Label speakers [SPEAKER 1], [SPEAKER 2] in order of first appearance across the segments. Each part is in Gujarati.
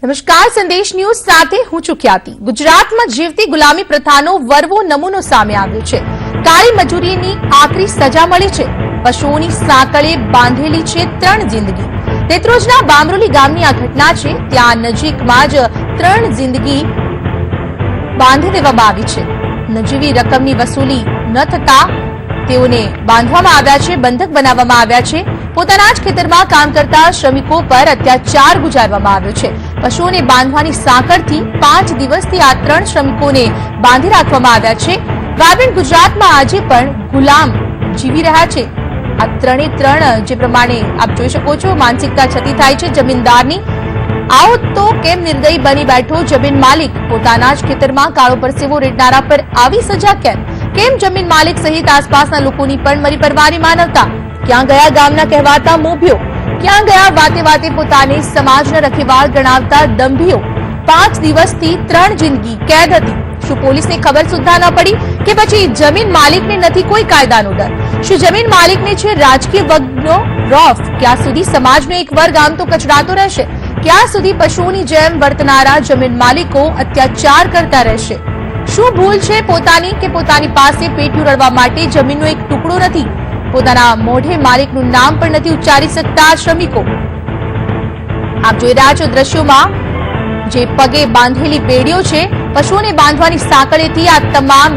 [SPEAKER 1] નમસ્કાર, સંદેશ ન્યૂઝ સાથે હું છું ખ્યાતિ। ગુજરાતમાં જીવતી ગુલામી પ્રથાનો વરવો નમૂનો સામે આવ્યો છે। કાળી મજૂરીની આકરી સજા મળી છે। પશુઓની સાંકળે બાંધેલી છે 3 જિંદગી। તેત્રોજના બામરોલી ગામની આ ઘટના છે। ત્યાં નજીકમાં જ 3 જિંદગી બાંધી દેવામાં આવી છે। નજીવી રકમની વસૂલી ન થતા તેઓને બાંધવામાં આવ્યા છે, બંધક બનાવવામાં આવ્યા છે। પોતાના જ ખેતરમાં કામ કરતા શ્રમિકો પર અત્યાચાર ગુજારવામાં આવ્યો છે। પશુઓને બાંધવાની સાંકળથી 5 દિવસથી આ 3 શ્રમિકોને બાંધી રાખવામાં આવ્યા છે। ગ્રામીણ ગુજરાતમાં આજે પણ ગુલામ જીવી રહ્યા છે। આ 3 જે પ્રમાણે આપ જોઈ શકો છો, માનસિકતા છતી થાય છે જમીનદારની। આવો તો કેમ નિર્દયી બની બેઠો જમીન માલિક? પોતાના જ ખેતરમાં કાળો પરસેવો રેડનારા પર આવી સજા કેમ જમીન માલિક સહિત આસપાસના લોકોની પણ મરી પરવારી માનવતા? ક્યાં ગયા ગામના કહેવાતા મોભીઓ? ક્યાં ગયા વાતે વાતે પોતાને સમાજના રખેવાળ ગણાવતા દંભીઓ? 5 દિવસથી 3 જિંદગી કેદ હતી। શું પોલીસને ખબર સુદ્ધા ન પડી કે પછી જમીન માલિકને નથી કોઈ કાયદાનો ડર? શું જમીન માલિકને છે રાજકીય વર્ગનો રોફ? ક્યાં સુધી સમાજનો એક વર્ગ આમ તો કચડાતો રહેશે? ક્યાં સુધી પશુઓની જેમ વર્તનારા જમીન માલિકો અત્યાચાર કરતા રહેશે? શું ભૂલ છે પોતાની કે પોતાની પાસે પેટ્યું રળવા માટે જમીનનો એક ટુકડો નથી? પોતાના મોઢે માલિકનું નામ પણ નથી ઉચ્ચારી શકતા શ્રમિકો। આપ જોઈ રહ્યા છો દ્રશ્યોમાં જે પગે બાંધેલી પેઢીઓ છે, પશુઓને બાંધવાની સાંકળેથી આ તમામ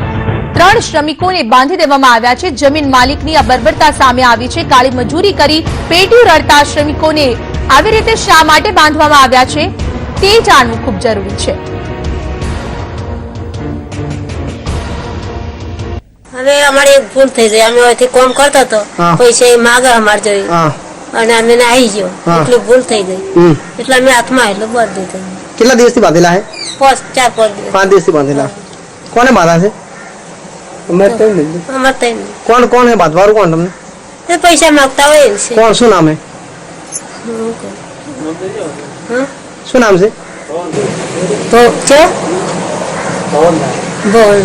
[SPEAKER 1] 3 શ્રમિકોને બાંધી દેવામાં આવ્યા છે। જમીન માલિકની આ બર્બરતા સામે આવી છે। કાળી મજૂરી કરી પેટ્યું રળતા શ્રમિકોને આવી રીતે શા માટે બાંધવામાં આવ્યા છે તે જાણવું ખૂબ જરૂરી છે।
[SPEAKER 2] હવે અમારી એક ભૂલ થઈ ગઈ। અમે અહીંથી કામ કરતા તો પૈસા માગે અમારે જોઈ અને અમે આવી ગયો, એટલી ભૂલ થઈ ગઈ એટલે અમે હાથમાં એટલે બાંધી દીધું।
[SPEAKER 3] કેટલા દિવસથી બાંધેલા છે?
[SPEAKER 2] 4-5 દિવસ।
[SPEAKER 3] 5 દિવસથી બાંધેલા। કોને બાંધા છે?
[SPEAKER 2] અમારે તઈ
[SPEAKER 3] કોણ હે બાંધવાળું? કોણ તમને?
[SPEAKER 2] એ પૈસા માંગતા હોય છે।
[SPEAKER 3] કોણ? શું નામ હે? શું નામ છે?
[SPEAKER 2] બોલ